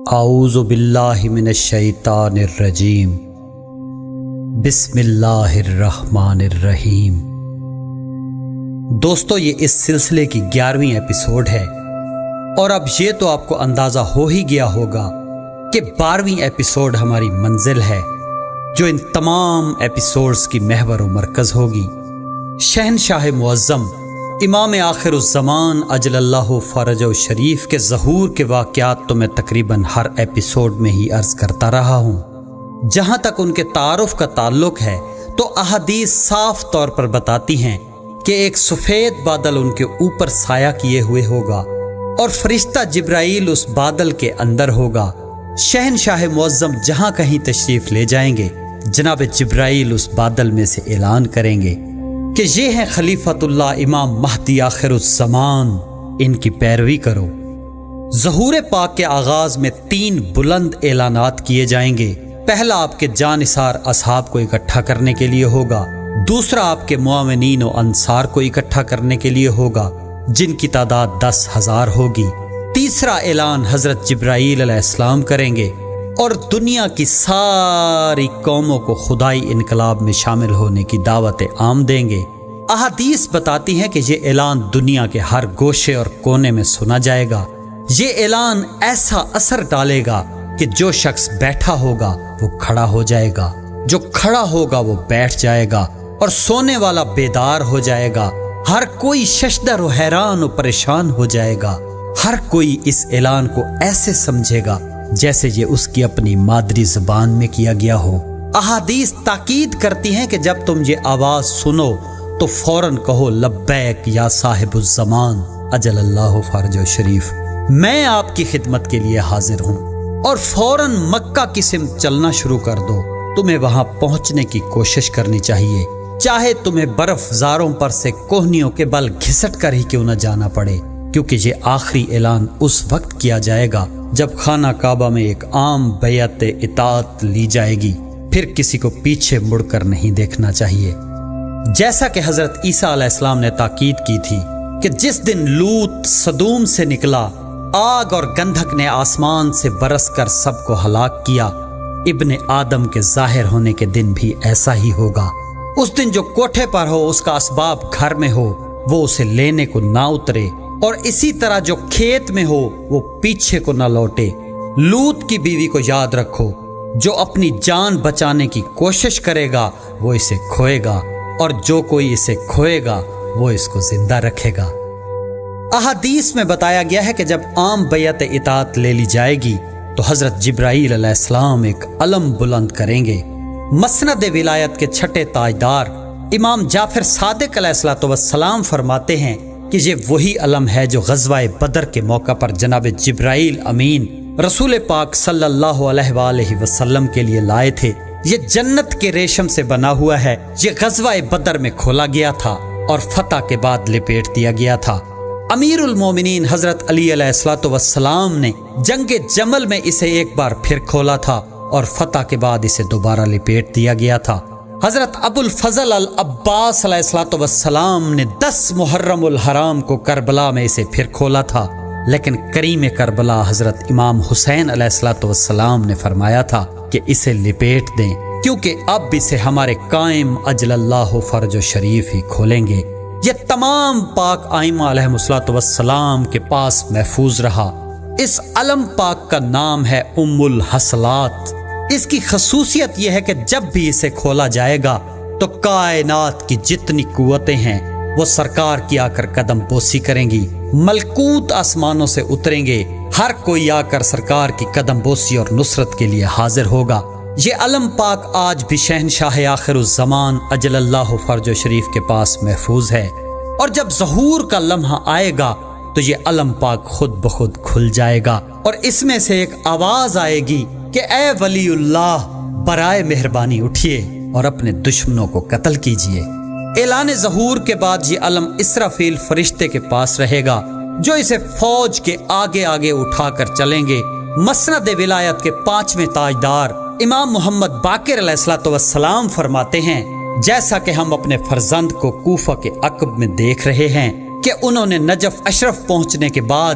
اعوذ باللہ من الشیطان الرجیم بسم اللہ الرحمن الرحیم۔ دوستو، یہ اس سلسلے کی 11ویں ایپیسوڈ ہے اور اب یہ تو آپ کو اندازہ ہو ہی گیا ہوگا کہ 12ویں ایپیسوڈ ہماری منزل ہے جو ان تمام ایپیسوڈز کی محور و مرکز ہوگی۔ شہنشاہ معظم امام آخر الزمان اجل اللہ فرجہ شریف کے ظہور کے واقعات تو میں تقریباً ہر ایپیسوڈ میں ہی عرض کرتا رہا ہوں۔ جہاں تک ان کے تعارف کا تعلق ہے تو احادیث صاف طور پر بتاتی ہیں کہ ایک سفید بادل ان کے اوپر سایہ کیے ہوئے ہوگا اور فرشتہ جبرائیل اس بادل کے اندر ہوگا۔ شہنشاہ معظم جہاں کہیں تشریف لے جائیں گے، جناب جبرائیل اس بادل میں سے اعلان کریں گے کہ یہ ہیں خلیفۃ اللہ امام مہدی آخر الزمان، ان کی پیروی کرو۔ ظہور پاک کے آغاز میں 3 بلند اعلانات کیے جائیں گے۔ پہلا آپ کے جانثار اصحاب کو اکٹھا کرنے کے لیے ہوگا، دوسرا آپ کے معاونین و انصار کو اکٹھا کرنے کے لیے ہوگا جن کی تعداد 10,000 ہوگی، تیسرا اعلان حضرت جبرائیل علیہ السلام کریں گے اور دنیا کی ساری قوموں کو خدائی انقلاب میں شامل ہونے کی دعوت عام دیں گے۔ احادیث بتاتی ہیں کہ یہ اعلان دنیا کے ہر گوشے اور کونے میں سنا جائے گا۔ یہ اعلان ایسا اثر ڈالے گا کہ جو شخص بیٹھا ہوگا وہ کھڑا ہو جائے گا، جو کھڑا ہوگا وہ بیٹھ جائے گا اور سونے والا بیدار ہو جائے گا۔ ہر کوئی ششدر و حیران و پریشان ہو جائے گا۔ ہر کوئی اس اعلان کو ایسے سمجھے گا جیسے یہ اس کی اپنی مادری زبان میں کیا گیا ہو۔ احادیث تاکید کرتی ہیں کہ جب تم یہ آواز سنو تو فوراً کہو لبیک یا صاحب الزمان اجل اللہ فرجہ شریف، میں آپ کی خدمت کے لیے حاضر ہوں، اور فوراً مکہ کی سمت چلنا شروع کر دو۔ تمہیں وہاں پہنچنے کی کوشش کرنی چاہیے، چاہے تمہیں برف زاروں پر سے کوہنیوں کے بل گھسٹ کر ہی کیوں نہ جانا پڑے، کیونکہ یہ آخری اعلان اس وقت کیا جائے گا جب خانہ کعبہ میں ایک عام بیعت اطاعت لی جائے گی۔ پھر کسی کو پیچھے مڑ کر نہیں دیکھنا چاہیے۔ جیسا کہ حضرت عیسیٰ علیہ السلام نے تاکید کی تھی کہ جس دن لوط صدوم سے نکلا، آگ اور گندھک نے آسمان سے برس کر سب کو ہلاک کیا، ابن آدم کے ظاہر ہونے کے دن بھی ایسا ہی ہوگا۔ اس دن جو کوٹھے پر ہو اس کا اسباب گھر میں ہو وہ اسے لینے کو نہ اترے، اور اسی طرح جو کھیت میں ہو وہ پیچھے کو نہ لوٹے۔ لوط کی بیوی کو یاد رکھو، جو اپنی جان بچانے کی کوشش کرے گا وہ اسے کھوئے گا، اور جو کوئی اسے کھوئے گا وہ اس کو زندہ رکھے گا۔ احادیث میں بتایا گیا ہے کہ جب عام بیعت اطاعت لے لی جائے گی تو حضرت جبرائیل علیہ السلام ایک علم بلند کریں گے۔ مسند ولایت کے 6 تاجدار امام جعفر صادق علیہ السلام فرماتے ہیں کہ یہ وہی علم ہے جو غزوہ بدر کے موقع پر جناب جبرائیل امین رسول پاک صلی اللہ علیہ وآلہ وسلم کے لیے لائے تھے۔ یہ جنت کے ریشم سے بنا ہوا ہے۔ یہ غزوہ بدر میں کھولا گیا تھا اور فتح کے بعد لپیٹ دیا گیا تھا۔ امیر المومنین حضرت علی علیہ السلام نے جنگ جمل میں اسے ایک بار پھر کھولا تھا اور فتح کے بعد اسے دوبارہ لپیٹ دیا گیا تھا۔ حضرت ابو الفضل العباس علیہ السلام نے 10 محرم الحرام کو کربلا میں اسے پھر کھولا تھا، لیکن کریم کربلا حضرت امام حسین علیہ السلام نے فرمایا تھا کہ اسے لپیٹ دیں، کیونکہ اب اسے ہمارے قائم اجل اللہ فرج و شریف ہی کھولیں گے۔ یہ تمام پاک ائمہ علیہ السلام کے پاس محفوظ رہا۔ اس علم پاک کا نام ہے ام الحصلات۔ اس کی خصوصیت یہ ہے کہ جب بھی اسے کھولا جائے گا تو کائنات کی جتنی قوتیں ہیں وہ سرکار کی آ کر قدم بوسی کریں گی، ملکوت آسمانوں سے اتریں گے، ہر کوئی آ کر سرکار کی قدم بوسی اور نصرت کے لیے حاضر ہوگا۔ یہ علم پاک آج بھی شہنشاہ آخر الزمان اجل اللہ فرج و شریف کے پاس محفوظ ہے، اور جب ظہور کا لمحہ آئے گا تو یہ علم پاک خود بخود کھل جائے گا اور اس میں سے ایک آواز آئے گی کہ اے ولی اللہ، برائے مہربانی اٹھیے اور اپنے دشمنوں کو قتل کیجیے۔ اعلان ظہور کے بعد یہ علم اسرافیل فرشتے کے پاس رہے گا جو اسے فوج کے آگے آگے اٹھا کر چلیں گے۔ مسند ولایت کے 5ویں تاجدار امام محمد باقر علیہ السلام فرماتے ہیں، جیسا کہ ہم اپنے فرزند کو کوفہ کے عقب میں دیکھ رہے ہیں کہ انہوں نے نجف اشرف پہنچنے کے بعد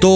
2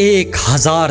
1000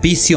20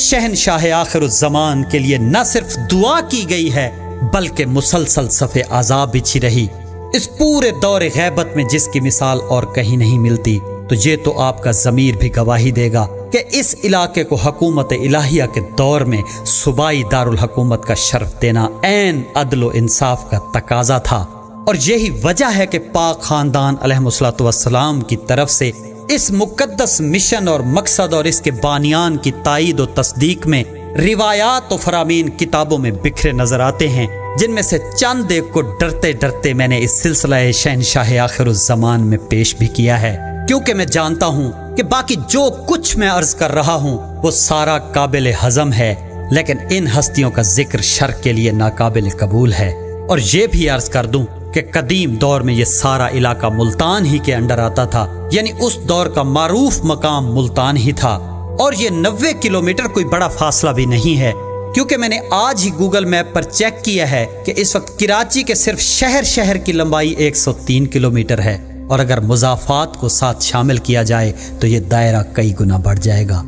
شہنشاہ آخر الزمان کے لیے نہ صرف دعا کی گئی ہے بلکہ مسلسل صف عذاب بچھی رہی۔ اس پورے دور غیبت میں جس کی مثال اور کہیں نہیں ملتی، تو یہ تو آپ کا ضمیر بھی گواہی دے گا کہ اس علاقے کو حکومت الہیہ کے دور میں صوبائی دارالحکومت کا شرف دینا عین عدل و انصاف کا تقاضا تھا۔ اور یہی وجہ ہے کہ پاک خاندان علیہ الصلوۃ والسلام کی طرف سے اس مقدس مشن اور مقصد اور اس کے بانیان کی تائید و تصدیق میں روایات و فرامین کتابوں میں بکھرے نظر آتے ہیں، جن میں سے چند ایک کو ڈرتے ڈرتے میں نے اس سلسلہ شہنشاہ آخر الزمان میں پیش بھی کیا ہے، کیونکہ میں جانتا ہوں کہ باقی جو کچھ میں عرض کر رہا ہوں وہ سارا قابل ہضم ہے، لیکن ان ہستیوں کا ذکر شرع کے لیے ناقابل قبول ہے۔ اور یہ بھی عرض کر دوں کہ قدیم دور میں یہ سارا علاقہ ملتان ہی کے انڈر آتا تھا، یعنی اس دور کا معروف مقام ملتان ہی تھا، اور یہ 90 کلومیٹر کوئی بڑا فاصلہ بھی نہیں ہے، کیونکہ میں نے آج ہی گوگل میپ پر چیک کیا ہے کہ اس وقت کراچی کے صرف شہر کی لمبائی 103 کلومیٹر ہے، اور اگر مضافات کو ساتھ شامل کیا جائے تو یہ دائرہ کئی گنا بڑھ جائے گا۔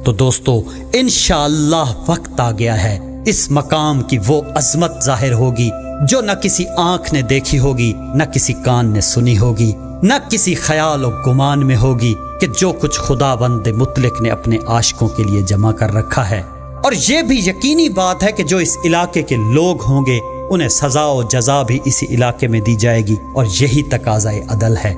تو دوستو، انشاءاللہ وقت آ گیا ہے، اس مقام کی وہ عظمت ظاہر ہوگی جو نہ کسی آنکھ نے دیکھی ہوگی، نہ کسی کان نے سنی ہوگی، نہ کسی خیال و گمان میں ہوگی، کہ جو کچھ خداوند مطلق نے اپنے عاشقوں کے لیے جمع کر رکھا ہے۔ اور یہ بھی یقینی بات ہے کہ جو اس علاقے کے لوگ ہوں گے انہیں سزا و جزا بھی اسی علاقے میں دی جائے گی، اور یہی تقاضۂ عدل ہے۔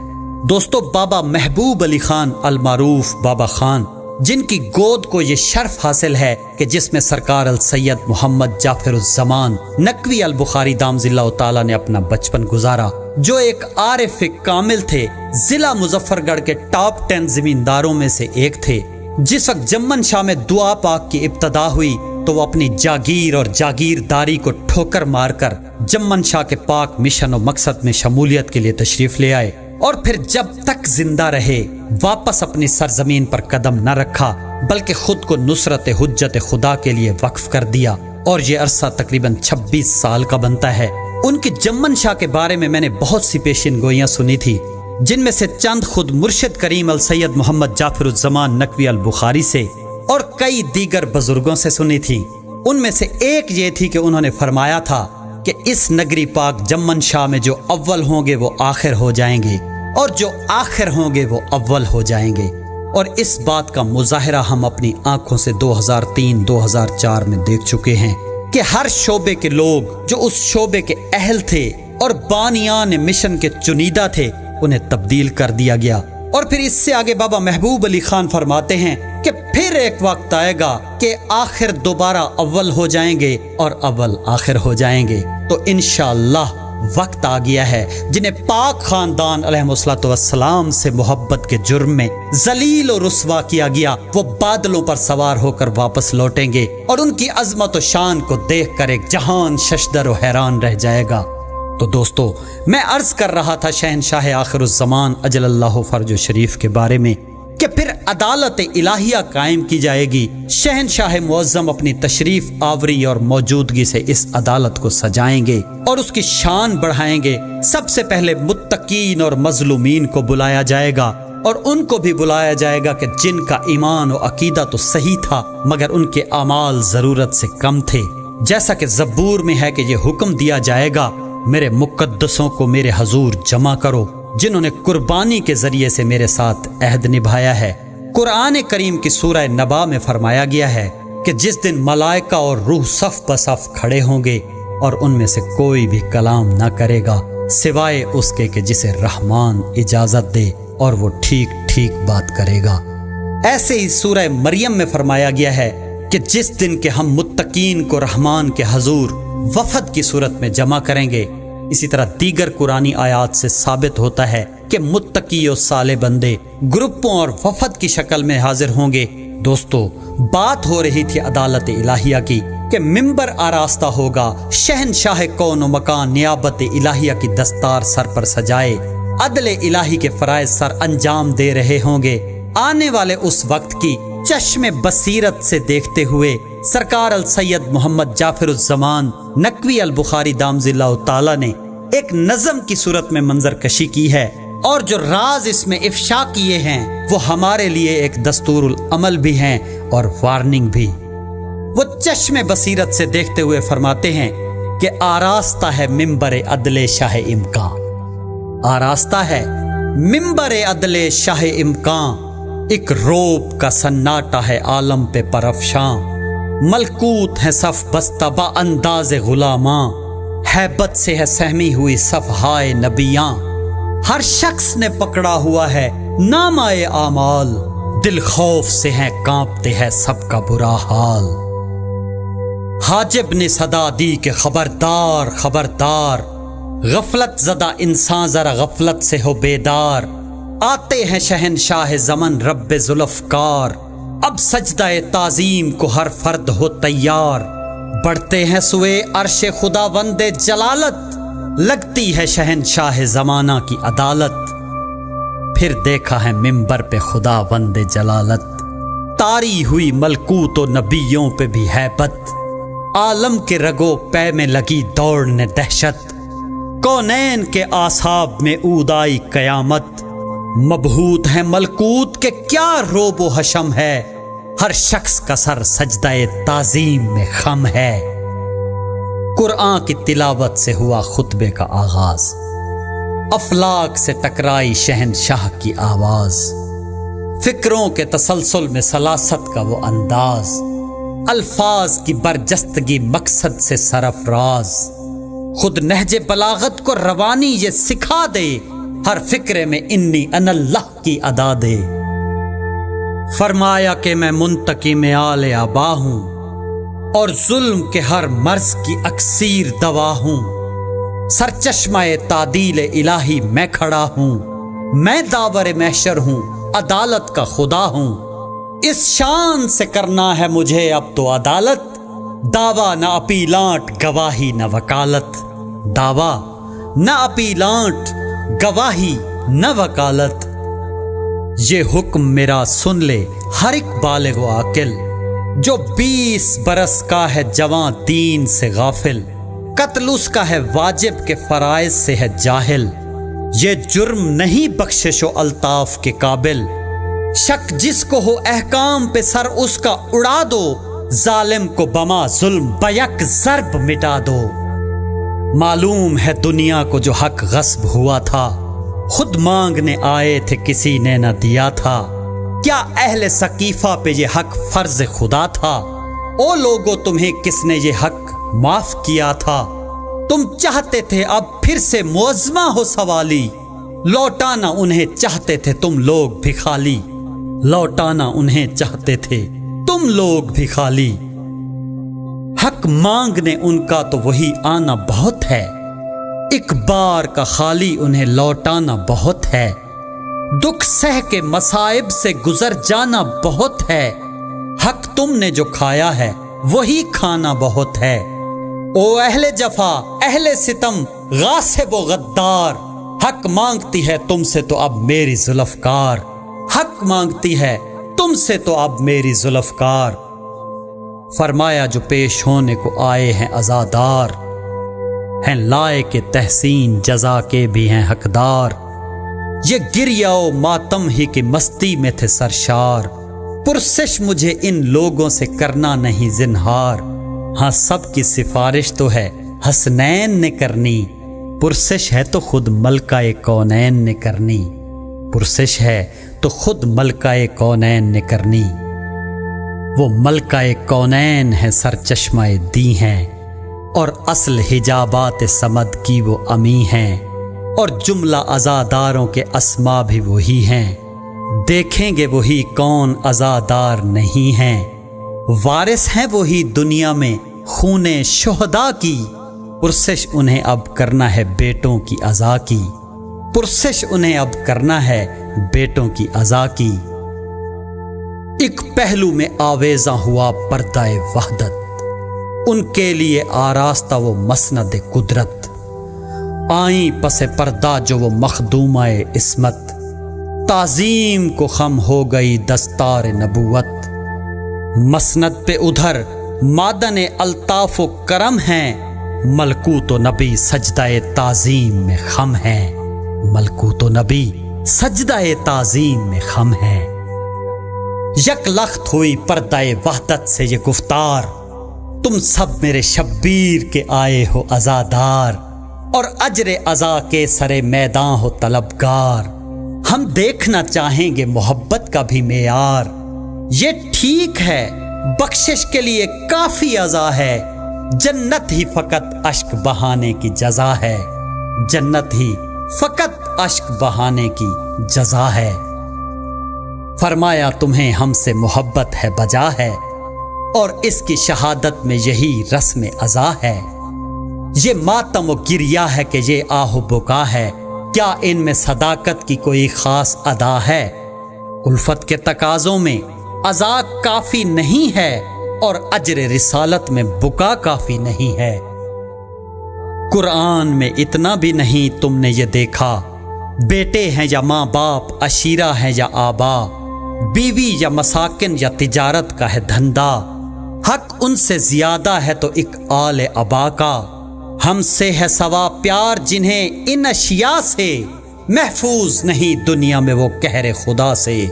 دوستو، بابا محبوب علی خان المعروف بابا خان، جن کی گود کو یہ شرف حاصل ہے کہ جس میں سرکار السید محمد جعفر الزمان نقوی البخاری دامضی اللہ تعالیٰ نے اپنا بچپن گزارا، جو ایک عارف کامل تھے، ضلع مظفر گڑھ کے ٹاپ 10 زمینداروں میں سے ایک تھے۔ جس وقت جمن شاہ میں دعا پاک کی ابتدا ہوئی تو وہ اپنی جاگیر اور جاگیرداری کو ٹھوکر مار کر جمن شاہ کے پاک مشن و مقصد میں شمولیت کے لیے تشریف لے آئے، اور پھر جب تک زندہ رہے واپس اپنی سرزمین پر قدم نہ رکھا، بلکہ خود کو نصرت حجت خدا کے لیے وقف کر دیا، اور یہ عرصہ تقریباً 26 سال کا بنتا ہے۔ ان کی جمن شاہ کے بارے میں نے بہت سی پیشین گوئیاں سنی تھی، جن میں سے چند خود مرشد کریم السید محمد جعفر الزمان نقوی البخاری سے اور کئی دیگر بزرگوں سے سنی تھی۔ ان میں سے ایک یہ تھی کہ انہوں نے فرمایا تھا کہ اس نگری پاک جمن شاہ میں جو اول ہوں گے وہ آخر ہو جائیں گے، اور جو آخر ہوں گے وہ اول ہو جائیں گے۔ اور اس بات کا مظاہرہ ہم اپنی آنکھوں سے 2003-2004 میں دیکھ چکے ہیں کہ ہر شعبے کے لوگ جو اس شعبے کے اہل تھے اور بانیان مشن کے چنیدہ تھے انہیں تبدیل کر دیا گیا۔ اور پھر اس سے آگے بابا محبوب علی خان فرماتے ہیں کہ پھر ایک وقت آئے گا کہ آخر دوبارہ اول ہو جائیں گے اور اول آخر ہو جائیں گے۔ تو انشاءاللہ وقت آ گیا ہے جنہیں پاک خاندان علیہ الصلوۃ والسلام سے محبت کے جرم میں ذلیل و رسوا کیا گیا، وہ بادلوں پر سوار ہو کر واپس لوٹیں گے، اور ان کی عظمت و شان کو دیکھ کر ایک جہان ششدر و حیران رہ جائے گا۔ تو دوستو، میں عرض کر رہا تھا شہنشاہ آخر الزمان اجل اللہ فرج و شریف کے بارے میں کہ پھر عدالت الہیہ قائم کی جائے گی۔ شہنشاہ معظم اپنی تشریف آوری اور موجودگی سے اس عدالت کو سجائیں گے اور اس کی شان بڑھائیں گے۔ سب سے پہلے متقین اور مظلومین کو بلایا جائے گا، اور ان کو بھی بلایا جائے گا کہ جن کا ایمان و عقیدہ تو صحیح تھا مگر ان کے اعمال ضرورت سے کم تھے، جیسا کہ زبور میں ہے کہ یہ حکم دیا جائے گا، میرے مقدسوں کو میرے حضور جمع کرو جنہوں نے قربانی کے ذریعے سے میرے ساتھ عہد نبھایا ہے۔ قرآن کریم کی سورہ نبا میں فرمایا گیا ہے کہ جس دن ملائکہ اور روح صف بصف کھڑے ہوں گے اور ان میں سے کوئی بھی کلام نہ کرے گا سوائے اس کے کہ جسے رحمان اجازت دے، اور وہ ٹھیک ٹھیک بات کرے گا۔ ایسے ہی سورہ مریم میں فرمایا گیا ہے کہ جس دن کے ہم متقین کو رحمان کے حضور وفد کی صورت میں جمع کریں گے۔ اسی طرح دیگر قرآنی آیات سے ثابت ہوتا ہے کہ متقی و صالح بندے گروپوں اور وفد کی شکل میں حاضر ہوں گے۔ دوستو، بات ہو رہی تھی عدالت الہیہ کی کہ ممبر آراستہ ہوگا، شہنشاہ کون و مکان نیابت الہیہ کی دستار سر پر سجائے عدل الہی کے فرائض سر انجام دے رہے ہوں گے۔ آنے والے اس وقت کی چشم بصیرت سے دیکھتے ہوئے سرکار السید محمد جعفر الزمان نقوی البخاری دامضی اللہ تعالیٰ نے ایک نظم کی صورت میں منظر کشی کی ہے، اور جو راز اس میں افشا کیے ہیں وہ ہمارے لیے ایک دستور العمل بھی ہیں اور وارننگ بھی۔ وہ چشم بصیرت سے دیکھتے ہوئے فرماتے ہیں کہ آراستہ ہے ممبر عدل شاہ امکان، آراستہ ہے ممبر عدل شاہ امکان، ایک روب کا سناٹا ہے عالم پہ پرافشاں، ملکوت ہے صف بستہ با انداز غلاماں، ہیبت سے ہے سہمی ہوئی صفحائے نبیاں، ہر شخص نے پکڑا ہوا ہے نامۂ اعمال، دل خوف سے ہے کانپتے ہے سب کا برا حال۔ حاجب نے صدا دی کہ خبردار خبردار، غفلت زدہ انسان ذرا غفلت سے ہو بیدار، آتے ہیں شہنشاہ زمن رب ذوالافکار، اب سجدہ تعظیم کو ہر فرد ہو تیار، بڑھتے ہیں سوئے عرش خداوند جلالت، لگتی ہے شہنشاہ زمانہ کی عدالت، پھر دیکھا ہے ممبر پہ خداوند جلالت، طاری ہوئی ملکوت و نبیوں پہ بھی ہیبت، عالم کے رگو پے میں لگی دوڑنے دہشت، کونین کے اعصاب میں عود آئی قیامت، مبہوت ہے ملکوت کے کیا روب و حشم ہے، ہر شخص کا سر سجدہ تعظیم میں خم ہے۔ قرآن کی تلاوت سے ہوا خطبے کا آغاز، افلاک سے ٹکرائی شہنشاہ کی آواز، فکروں کے تسلسل میں سلاست کا وہ انداز، الفاظ کی برجستگی مقصد سے سرفراز، خود نہج بلاغت کو روانی یہ سکھا دے، ہر فکرے میں انی ان اللہ کی ادا دے، فرمایا کہ میں منتقی میں آل آبا ہوں، اور ظلم کے ہر مرض کی اکسیر دوا ہوں، سرچشمہ تعدیل الہی میں کھڑا ہوں، میں داور محشر ہوں، عدالت کا خدا ہوں، اس شان سے کرنا ہے مجھے اب تو عدالت، دعویٰ نہ اپیلانٹ گواہی نہ وکالت، دعویٰ نہ اپیلانٹ گواہی نہ وکالت، یہ حکم میرا سن لے ہر ایک بالغ و عاقل، جو 20 برس کا ہے جواں دین سے غافل، قتل اس کا ہے واجب کے فرائض سے ہے جاہل، یہ جرم نہیں بخشش و الطاف کے قابل، شک جس کو ہو احکام پہ سر اس کا اڑا دو، ظالم کو بما ظلم بیک ضرب مٹا دو، معلوم ہے دنیا کو جو حق غصب ہوا تھا، خود مانگنے آئے تھے کسی نے نہ دیا تھا، کیا اہل سقیفہ پہ یہ حق فرض خدا تھا، او لوگو تمہیں کس نے یہ حق معاف کیا تھا، تم چاہتے تھے اب پھر سے معظمہ ہو سوالی، لوٹانا انہیں چاہتے تھے تم لوگ بھی خالی، لوٹانا انہیں چاہتے تھے تم لوگ بھی خالی، حق مانگنے ان کا تو وہی آنا بہت ہے، ایک بار کا خالی انہیں لوٹانا بہت ہے، دکھ سہ کے مصائب سے گزر جانا بہت ہے، حق تم نے جو کھایا ہے وہی کھانا بہت ہے، او اہل جفا اہل ستم غاصب و غدار، حق مانگتی ہے تم سے تو اب میری ذوالافکار، حق مانگتی ہے تم سے تو اب میری ذوالافکار، فرمایا جو پیش ہونے کو آئے ہیں عزادار، ہیں لائق تحسین جزا کے بھی ہیں حقدار، یہ گریہ و ماتم ہی کی مستی میں تھے سرشار، پرسش مجھے ان لوگوں سے کرنا نہیں زنہار، ہاں سب کی سفارش تو ہے حسنین نے کرنی، پرسش ہے تو خود ملکہ کونین نے کرنی، پرسش ہے تو خود ملکہ کونین نے کرنی، وہ ملکہ کونین ہے سرچشمہ دی ہیں، اور اصل حجابات صمد کی وہ امی ہیں، اور جملہ عزاداروں کے اسما بھی وہی ہیں، دیکھیں گے وہی کون عزادار نہیں ہیں، وارث ہیں وہی دنیا میں خون شہداء کی، پرسش انہیں اب کرنا ہے بیٹوں کی عزا کی، پرسش انہیں اب کرنا ہے بیٹوں کی عزا کی، ایک پہلو میں آویزاں ہوا پردہ وحدت، ان کے لیے آراستہ وہ مسند قدرت، آئیں پس پردہ جو وہ مخدومہ عصمت، تعظیم کو خم ہو گئی دستار نبوت، مسند پہ ادھر معدن الطاف و کرم ہیں، ملکوت و نبی سجدہ تعظیم میں خم ہیں، ملکوت و نبی سجدہ تعظیم میں خم ہیں، یک لخت ہوئی پردہ وحدت سے یہ گفتار، تم سب میرے شبیر کے آئے ہو عزادار، اور اجر عزا کے سرے میدان ہو طلبگار۔ ہم دیکھنا چاہیں گے محبت کا بھی معیار، یہ ٹھیک ہے بخشش کے لیے کافی عزا ہے، جنت ہی فقط اشک بہانے کی جزا ہے، جنت ہی فقط اشک بہانے کی جزا ہے۔ فرمایا تمہیں ہم سے محبت ہے بجا ہے، اور اس کی شہادت میں یہی رسم عزا ہے۔ یہ ماتم و گریہ ہے کہ یہ آہ و بکا ہے، کیا ان میں صداقت کی کوئی خاص ادا ہے؟ الفت کے تقاضوں میں عزا کافی نہیں ہے، اور اجر رسالت میں بکا کافی نہیں ہے۔ قرآن میں اتنا بھی نہیں تم نے یہ دیکھا، بیٹے ہیں یا ماں باپ، عشیرہ ہیں یا آبا، بیوی یا مساکن یا تجارت کا ہے دھندا، حق ان سے زیادہ ہے تو ایک آل ابا کا۔ ہم سے ہے سوا پیار جنہیں ان اشیاء سے، محفوظ نہیں دنیا میں وہ قہر خدا سے،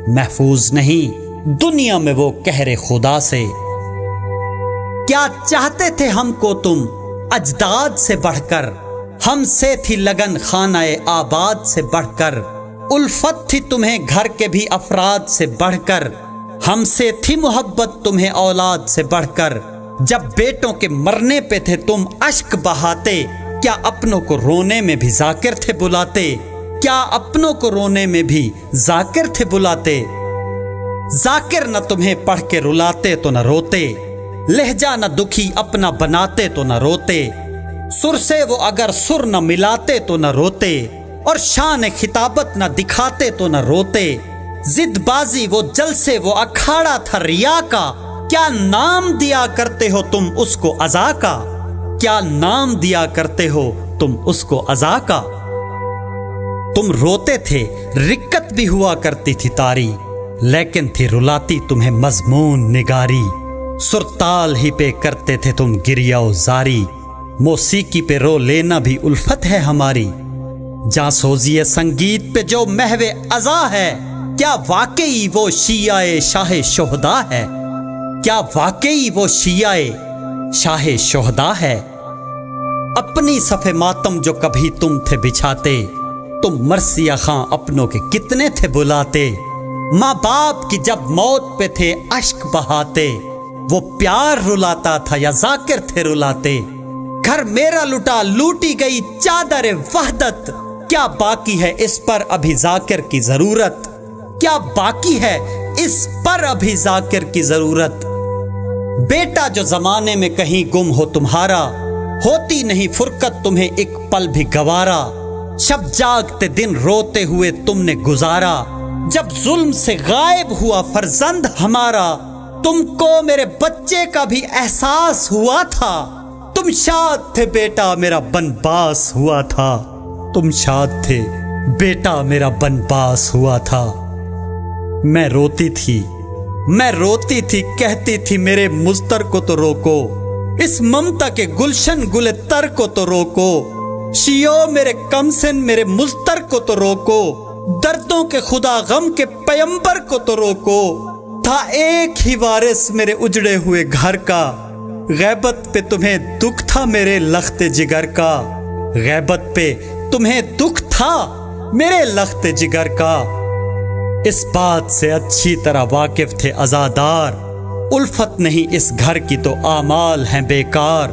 محفوظ نہیں دنیا میں وہ قہر خدا سے۔ کیا چاہتے تھے ہم کو تم اجداد سے بڑھ کر، ہم سے تھی لگن خانہ آباد سے بڑھ کر، الفت تھی تمہیں گھر کے بھی افراد سے بڑھ کر، ہم سے تھی محبت تمہیں اولاد سے بڑھ کر۔ جب بیٹوں کے مرنے پہ تھے تم اشک بہاتے، کیا اپنوں کو رونے میں بھی ذاکر تھے بلاتے؟ کیا اپنوں کو رونے میں بھی ذاکر تھے بلاتے؟ ذاکر نہ تمہیں پڑھ کے رلاتے تو نہ روتے، لہجہ نہ دکھی اپنا بناتے تو نہ روتے، سر سے وہ اگر سر نہ ملاتے تو نہ روتے، اور شان خطابت نہ دکھاتے تو نہ روتے۔ زد بازی وہ جلسے وہ اکھاڑا تھا ریا کا، کیا نام دیا کرتے ہو تم اس کو عزا کا؟ کیا نام دیا کرتے ہو تم اس کو عزا کا؟ تم روتے تھے رکت بھی ہوا کرتی تھی تاری، لیکن تھی رلاتی تمہیں مضمون نگاری، سرتال ہی پہ کرتے تھے تم گریہ و زاری، موسیقی پہ رو لینا بھی الفت ہے ہماری۔ جاں سوزی سنگیت پہ جو محو عزا ہے، کیا واقعی وہ شیعہ شاہ شہداء ہے؟ کیا واقعی وہ شیعہ شاہ شہداء ہے؟ اپنی صف ماتم جو کبھی تم تھے بچھاتے، تم مرثیہ خاں اپنوں کے کتنے تھے بلاتے، ماں باپ کی جب موت پہ تھے اشک بہاتے، وہ پیار رلاتا تھا یا ذاکر تھے رلاتے؟ گھر میرا لٹا لوٹی گئی چادر وحدت، کیا باقی ہے اس پر ابھی ذاکر کی ضرورت؟ کیا باقی ہے اس پر ابھی ذاکر کی ضرورت؟ بیٹا جو زمانے میں کہیں گم ہو تمہارا، ہوتی نہیں فرقت تمہیں ایک پل بھی گوارا، شب جاگتے دن روتے ہوئے تم نے گزارا، جب ظلم سے غائب ہوا فرزند ہمارا، تم کو میرے بچے کا بھی احساس ہوا تھا، تم شاد تھے بیٹا میرا بنباس ہوا تھا، تم شاد تھے بیٹا میرا بنباس ہوا تھا۔ میں روتی تھی کہتی تھی میرے مستر کو تو روکو، اس ممتا کے گلشن گل تر کو تو روکو، شیو میرے کم سن میرے مستر کو تو روکو، دردوں کے خدا غم کے پیمبر کو تو روکو۔ تھا ایک ہی وارث میرے اجڑے ہوئے گھر کا، غیبت پہ تمہیں دکھ تھا میرے لخت جگر کا، غیبت پہ تمہیں دکھ تھا میرے لخت جگر کا۔ اس بات سے اچھی طرح واقف تھے عزادار، الفت نہیں اس گھر کی تو اعمال ہیں بیکار،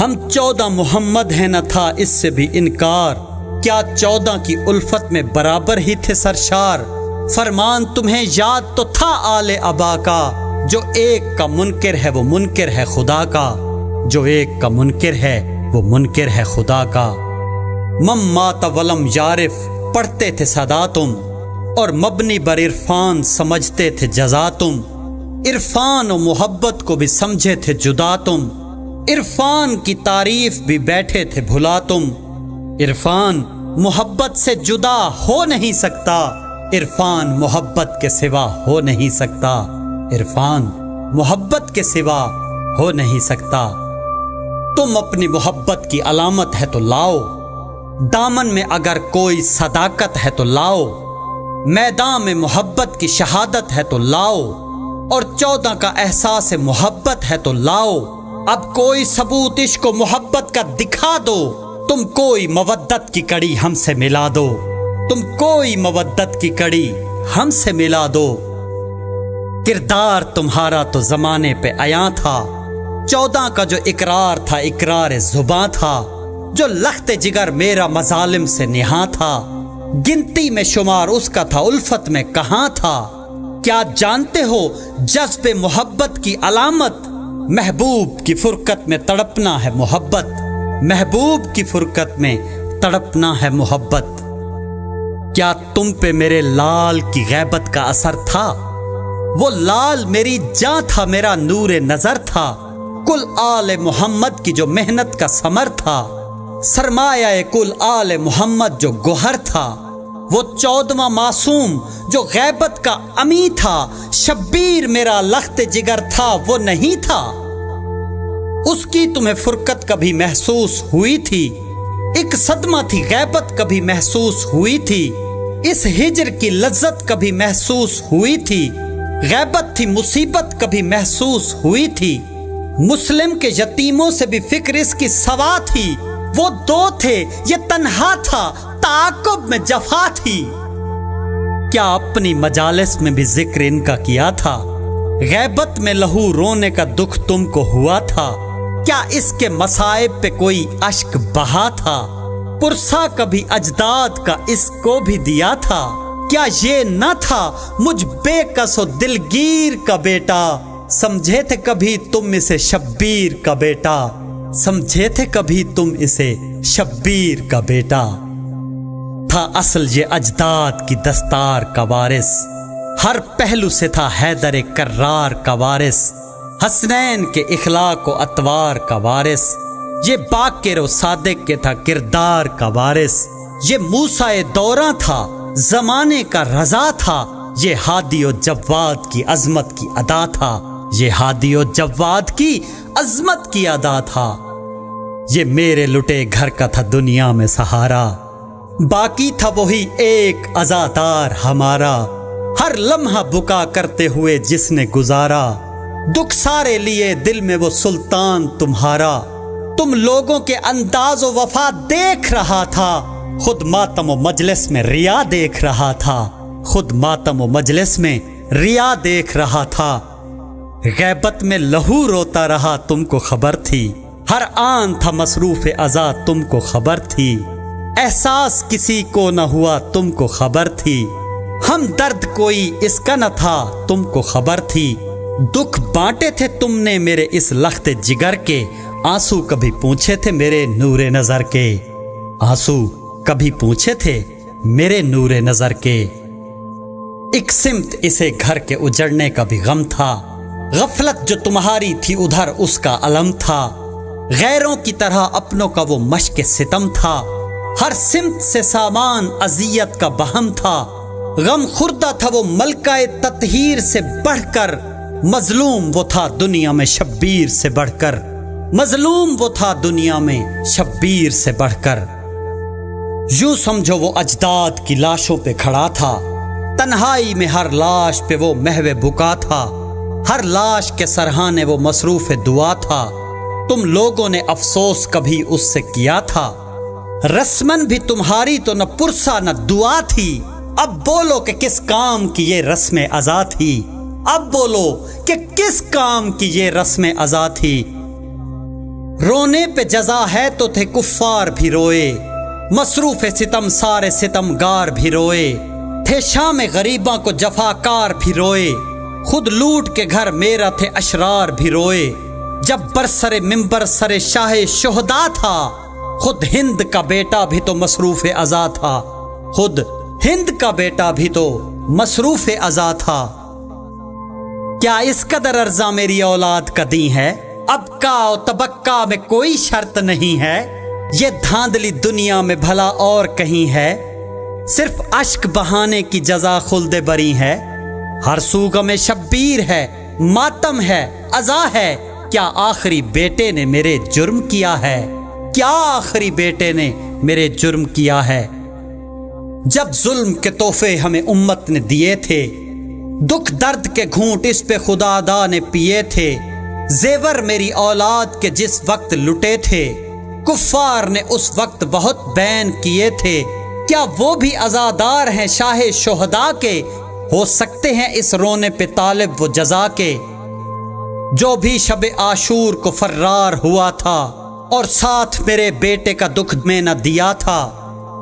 ہم 14 محمد ہیں نہ تھا اس سے بھی انکار، کیا 14 کی الفت میں برابر ہی تھے سرشار؟ فرمان تمہیں یاد تو تھا آل ابا کا، جو ایک کا منکر ہے وہ منکر ہے خدا کا، جو ایک کا منکر ہے وہ منکر ہے خدا کا۔ مم مات ولم یارف پڑھتے تھے صدا تم، اور مبنی بر عرفان سمجھتے تھے جزا تم، عرفان و محبت کو بھی سمجھے تھے جدا تم، عرفان کی تعریف بھی بیٹھے تھے بھلا تم، عرفان محبت سے جدا ہو نہیں سکتا، عرفان محبت کے سوا ہو نہیں سکتا، عرفان محبت کے سوا ہو نہیں سکتا۔ تم اپنی محبت کی علامت ہے تو لاؤ، دامن میں اگر کوئی صداقت ہے تو لاؤ، میدان میں محبت کی شہادت ہے تو لاؤ، اور 14 کا احساس محبت ہے تو لاؤ، اب کوئی ثبوت عشق و محبت کا دکھا دو، تم کوئی مودت کی کڑی ہم سے ملا دو، تم کوئی مودت کی کڑی ہم سے ملا دو۔ کردار تمہارا تو زمانے پہ عیاں تھا، 14 کا جو اقرار تھا اقرار زباں تھا، جو لخت جگر میرا مظالم سے نہاں تھا، گنتی میں شمار اس کا تھا الفت میں کہاں تھا۔ کیا جانتے ہو جذب محبت کی علامت، محبوب کی فرقت میں تڑپنا ہے محبت، محبوب کی فرقت میں تڑپنا ہے محبت۔ کیا تم پہ میرے لال کی غیبت کا اثر تھا؟ وہ لال میری جاں تھا، میرا نور نظر تھا، کل آل محمد کی جو محنت کا ثمر تھا، سرمایہ کل آل محمد جو گوہر تھا، وہ 14واں معصوم جو غیبت کا امی تھا، شبیر میرا لخت جگر تھا وہ نہیں تھا۔ اس کی تمہیں فرقت کبھی محسوس ہوئی تھی، ایک صدمہ تھی غیبت کبھی محسوس ہوئی تھی، اس ہجر کی لذت کبھی محسوس ہوئی تھی، غیبت تھی مصیبت کبھی محسوس ہوئی تھی۔ مسلم کے یتیموں سے بھی فکر اس کی سوا تھی، وہ 2 تھے یہ تنہا تھا، تعاقب میں جفا تھی۔ کیا اپنی مجالس میں بھی ذکر ان کا کیا تھا، غیبت میں لہو رونے کا دکھ تم کو ہوا تھا، کیا اس کے مصائب پہ کوئی اشک بہا تھا، پرسا کبھی اجداد کا اس کو بھی دیا تھا، کیا یہ نہ تھا مجھ بے کس و دلگیر کا بیٹا، سمجھے تھے کبھی تم اسے شبیر کا بیٹا، سمجھے تھے کبھی تم اسے شبیر کا بیٹا۔ تھا اصل یہ اجداد کی دستار کا وارث، ہر پہلو سے تھا حیدر کرار کا وارث، حسنین کے اخلاق و اطوار کا وارث، یہ باقر و صادق کے تھا کردار کا وارث، یہ موسیٰ دوراں تھا زمانے کا رضا تھا، یہ ہادی و جواد کی عظمت کی ادا تھا، یہ ہادی و جواد کی عظمت کی ادا تھا، یہ میرے لٹے گھر کا تھا دنیا میں سہارا، باقی تھا وہی ایک عزادار ہمارا، ہر لمحہ بکا کرتے ہوئے جس نے گزارا، دکھ سارے لیے دل میں وہ سلطان تمہارا، تم لوگوں کے انداز و وفا دیکھ رہا تھا، خود ماتم و مجلس میں ریا دیکھ رہا تھا، خود ماتم و مجلس میں ریا دیکھ رہا تھا، غیبت میں لہو روتا رہا تم کو خبر تھی، ہر آن تھا مصروف عزا تم کو خبر تھی، احساس کسی کو نہ ہوا تم کو خبر تھی، ہم درد کوئی اس کا نہ تھا تم کو خبر تھی، دکھ بانٹے تھے تم نے میرے اس لخت جگر کے، آنسو کبھی پوچھے تھے میرے نور نظر کے، آنسو کبھی پوچھے تھے میرے نور نظر کے۔ ایک سمت اسے گھر کے اجڑنے کا بھی غم تھا، غفلت جو تمہاری تھی ادھر اس کا علم تھا، غیروں کی طرح اپنوں کا وہ مشق ستم تھا، ہر سمت سے سامان اذیت کا بہم تھا، غم خوردہ تھا وہ ملکہ تطہیر سے بڑھ کر، مظلوم وہ تھا دنیا میں شبیر سے بڑھ کر، مظلوم وہ تھا دنیا میں شبیر سے بڑھ کر۔ یوں سمجھو وہ اجداد کی لاشوں پہ کھڑا تھا، تنہائی میں ہر لاش پہ وہ محو بکا تھا، ہر لاش کے سرہانے وہ مصروف دعا تھا، تم لوگوں نے افسوس کبھی اس سے کیا تھا، رسمن بھی تمہاری تو نہ پرسا نہ دعا تھی، اب بولو کہ کس کام کی یہ رسم ازا تھی، اب بولو کہ کس کام کی یہ رسم ازا تھی۔ رونے پہ جزا ہے تو تھے کفار بھی روئے، مصروف ستم سارے ستم گار بھی روئے، تھے شام غریباں کو جفاکار بھی روئے، خود لوٹ کے گھر میرا تھے اشرار بھی روئے، جب برسر منبر سر شاہ شہدا تھا، خود ہند کا بیٹا بھی تو مصروف ازا تھا، خود ہند کا بیٹا بھی تو مصروف ازا تھا۔ کیا اس قدر ارزاں میری اولاد کا دی ہے، اب کا و تبقہ میں کوئی شرط نہیں ہے، یہ دھاندلی دنیا میں بھلا اور کہیں ہے، صرف اشک بہانے کی جزا خلد بری ہے، ہر سو غم شبیر ہے، ماتم ہے، ازا ہے، کیا آخری بیٹے نے میرے جرم کیا ہے، کیا آخری بیٹے نے میرے جرم کیا ہے۔ جب ظلم کے تحفے ہمیں امت نے دیے تھے، دکھ درد کے گھونٹ اس پہ خدا دا نے پیے تھے، زیور میری اولاد کے جس وقت لٹے تھے، کفار نے اس وقت بہت بین کیے تھے، کیا وہ بھی عزادار ہیں شاہ شہداء کے؟ ہو سکتے ہیں اس رونے پہ طالب وہ جزا کے، جو بھی شب عاشور کو فرار ہوا تھا اور ساتھ میرے بیٹے کا دکھ میں نہ دیا تھا،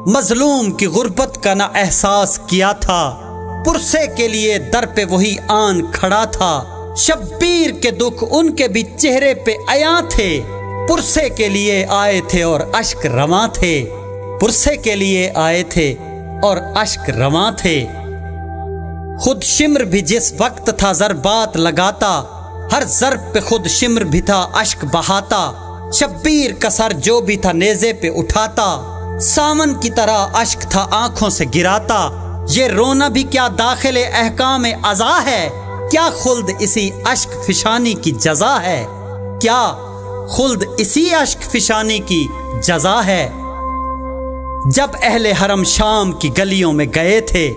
مظلوم کی غربت کا نہ احساس کیا تھا، پرسے کے لیے در پہ وہی آن کھڑا تھا، شبیر کے دکھ ان کے بھی چہرے پہ عیاں تھے، پرسے کے لیے آئے تھے اور اشک رواں تھے، پرسے کے لیے آئے تھے اور اشک رواں تھے۔ خود شمر بھی جس وقت تھا ضربات لگاتا، ہر ضرب پہ خود شمر بھی تھا اشک بہاتا، شبیر کا سر جو بھی تھا نیزے پہ اٹھاتا، ساون کی طرح اشک تھا آنکھوں سے گراتا۔ یہ رونا بھی کیا داخل احکام عزا ہے؟ کیا خلد اسی اشک فشانی کی جزا ہے؟ کیا خلد اسی اشک فشانی کی جزا ہے؟ جب اہل حرم شام کی گلیوں میں گئے تھے،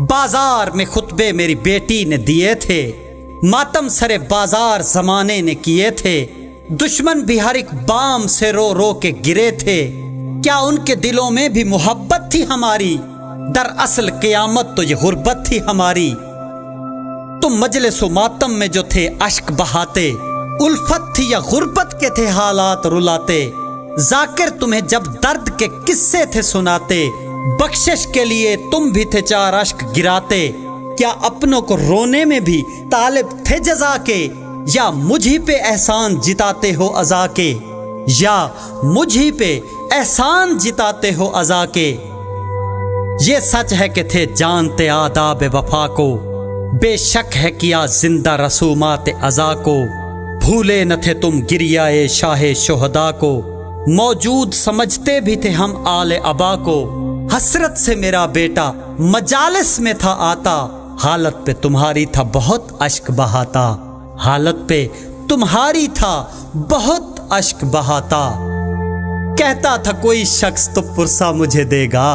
بازار میں خطبے میری بیٹی نے دیے تھے، ماتم سرے بازار زمانے نے کیے تھے، دشمن بھی ہر ایک بام سے رو رو کے گرے تھے، کیا ان کے دلوں میں بھی محبت تھی ہماری؟ دراصل قیامت تو یہ غربت تھی ہماری۔ تم مجلس و ماتم میں جو تھے اشک بہاتے، الفت تھی یا غربت کے تھے حالات رلاتے، ذاکر تمہیں جب درد کے قصے تھے سناتے، بخشش کے لیے تم بھی تھے چار اشک گراتے، کیا اپنوں کو رونے میں بھی طالب تھے جزا کے، یا مجھ ہی پہ احسان جتاتے ہو عزا کے، یا مجھ ہی پہ احسان جتاتے ہو عزا کے؟ یہ سچ ہے کہ تھے جانتے آداب وفا کو، بے شک ہے کیا زندہ رسومات عزا کو، بھولے نہ تھے تم گریائے شاہ شہداء کو، موجود سمجھتے بھی تھے ہم آل ابا کو، حسرت سے میرا بیٹا مجالس میں تھا آتا، حالت پہ تمہاری تھا بہت اشک بہاتا، حالت پہ تمہاری تھا بہت اشک بہاتا۔ کہتا تھا کوئی شخص تو پرسہ مجھے دے گا،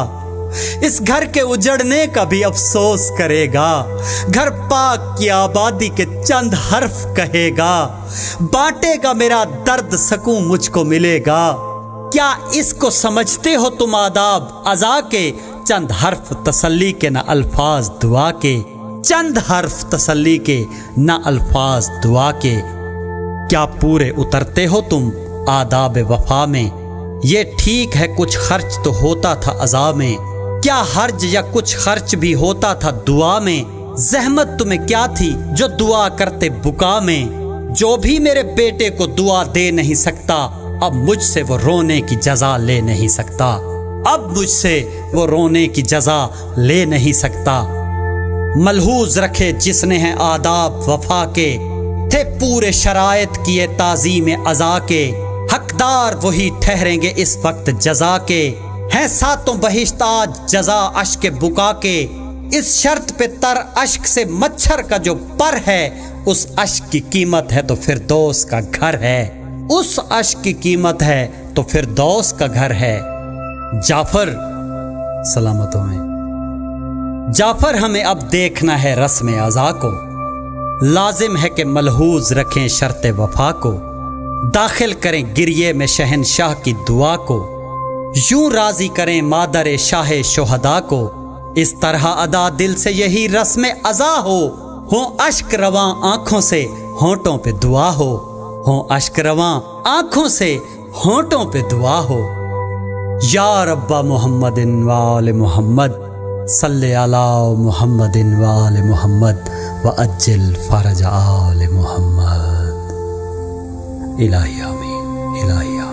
اس گھر کے اجڑنے کا بھی افسوس کرے گا، گھر پاک کی آبادی کے چند حرف کہے گا، بانٹے گا میرا درد سکون مجھ کو ملے گا، کیا اس کو سمجھتے ہو تم آداب عزا کے؟ چند حرف تسلی کے نہ الفاظ دعا کے، چند حرف تسلی کے نہ الفاظ دعا کے، کیا پورے اترتے ہو تم آداب وفا میں؟ یہ ٹھیک ہے کچھ خرچ تو ہوتا تھا عزا میں، کیا حرج یا کچھ خرچ بھی ہوتا تھا دعا میں؟ زحمت تمہیں کیا تھی جو دعا کرتے بکا میں؟ جو بھی میرے بیٹے کو دعا دے نہیں سکتا، اب مجھ سے وہ رونے کی جزا لے نہیں سکتا، اب مجھ سے وہ رونے کی جزا لے نہیں سکتا۔ ملحوظ رکھے جس نے ہیں آداب وفا کے، تھے پورے شرائط کیے تعظیم عزا کے، حقدار وہی ٹھہریں گے اس وقت جزا کے، ہیں ساتوں بہشت آج جزا اشک بکا کے، اس شرط پہ تر اشک سے مچھر کا جو پر ہے، اس اشک کی قیمت ہے تو فردوس کا گھر ہے، اس اشک کی قیمت ہے تو فردوس کا گھر ہے۔ جعفر سلامتوں میں، جعفر ہمیں اب دیکھنا ہے رسم عزا کو، لازم ہے کہ ملحوظ رکھیں شرط وفا کو، داخل کریں گریے میں شہنشاہ کی دعا کو، یوں راضی کریں مادر شاہ شہداء کو، اس طرح ادا دل سے یہی رسم عزا ہوں اشک رواں آنکھوں سے ہونٹوں پہ دعا ہوں اشک رواں آنکھوں سے ہونٹوں پہ دعا ہو۔ یا رب محمد وآل محمد صلی علی محمد وآل محمد وعجل فرج آل محمد۔ الہی آمین، الہی آمین۔